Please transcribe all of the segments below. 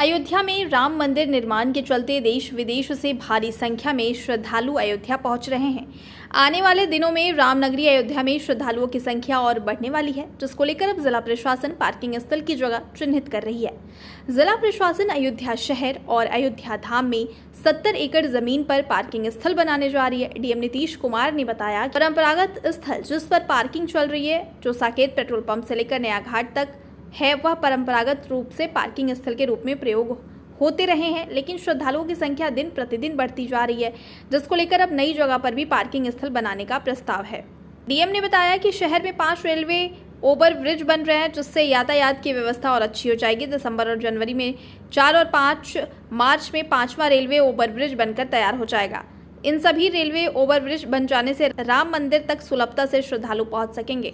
अयोध्या में राम मंदिर निर्माण के चलते देश विदेश से भारी संख्या में श्रद्धालु अयोध्या पहुंच रहे हैं। आने वाले दिनों में रामनगरी अयोध्या में श्रद्धालुओं की संख्या और बढ़ने वाली है, जिसको लेकर अब जिला प्रशासन पार्किंग स्थल की जगह चिन्हित कर रही है। जिला प्रशासन अयोध्या शहर और अयोध्या धाम में 70 एकड़ जमीन पर पार्किंग स्थल बनाने जा रही है। डीएम नीतीश कुमार ने बताया, परंपरागत स्थल जिस पर पार्किंग चल रही है, जो साकेत पेट्रोल पंप से लेकर नया घाट तक है, वह परंपरागत रूप से पार्किंग स्थल के रूप में प्रयोग होते रहे हैं, लेकिन श्रद्धालुओं की संख्या दिन प्रतिदिन बढ़ती जा रही है, जिसको लेकर अब नई जगह पर भी पार्किंग स्थल बनाने का प्रस्ताव है। डीएम ने बताया कि शहर में 5 रेलवे ओवर ब्रिज बन रहे हैं, जिससे यातायात की व्यवस्था और अच्छी हो जाएगी। दिसंबर और जनवरी में 4 और 5 मार्च में 5वां रेलवे ओवर ब्रिज बनकर तैयार हो जाएगा। इन सभी रेलवे ओवर ब्रिज बन जाने से राम मंदिर तक सुलभता से श्रद्धालु पहुंच सकेंगे।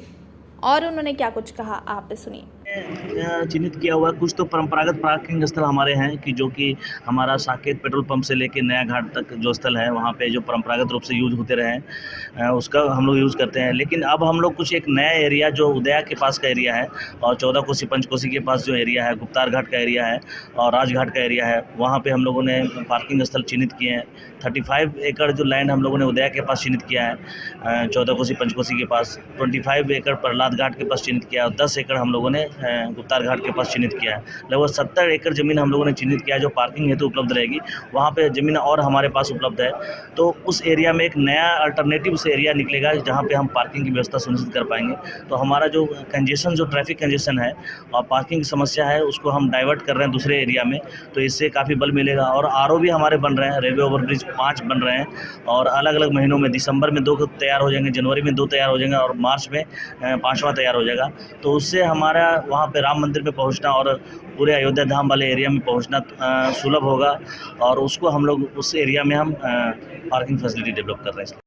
और उन्होंने क्या कुछ कहा, आप पे सुनिए। चिन्हित किया हुआ कुछ तो परंपरागत पार्किंग स्थल हमारे हैं कि जो कि हमारा साकेत पेट्रोल पंप से लेके नया घाट तक जो स्थल है, वहाँ पे जो परंपरागत रूप से यूज होते रहे हैं उसका हम लोग यूज़ करते हैं। लेकिन अब हम लोग कुछ एक नया एरिया जो उदया के पास का एरिया है और 14 कोसी पंचकोसी के पास जो एरिया है, गुप्तार घाट का एरिया है और राजघाट का एरिया है, वहाँ पे हम लोगों ने पार्किंग स्थल चिन्हित किए हैं। 35 एकड़ जो लैंड हम लोगों ने उदया के पास चिन्हित किया है, 14 कोसी पंचकोसी के पास 25 एकड़ प्रहलाद घाट के पास चिन्हित किया और 10 एकड़ हम लोगों ने गुप्तार घाट के पास चिन्हित किया है। लगभग 70 एकड़ ज़मीन हम लोगों ने चिन्हित किया है जो पार्किंग हेतु उपलब्ध रहेगी। वहाँ पे ज़मीन और हमारे पास उपलब्ध है, तो उस एरिया में एक नया अल्टरनेटिव से एरिया निकलेगा जहाँ पे हम पार्किंग की व्यवस्था सुनिश्चित कर पाएंगे। तो हमारा जो कंजेशन, जो ट्रैफिक कंजेशन है और पार्किंग की समस्या है, उसको हम डाइवर्ट कर रहे हैं दूसरे एरिया में, तो इससे काफ़ी बल मिलेगा। और आरओ भी हमारे बन रहे हैं, रेलवे ओवरब्रिज 5 बन रहे हैं और अलग अलग महीनों में, दिसंबर में 2 तैयार हो जाएंगे, जनवरी में 2 तैयार हो जाएंगे और मार्च में 5वां तैयार हो जाएगा। तो उससे हमारा वहाँ पे राम मंदिर में पहुँचना और पूरे अयोध्या धाम वाले एरिया में पहुँचना सुलभ होगा और उसको हम लोग उस एरिया में हम पार्किंग फैसिलिटी डेवलप कर रहे हैं।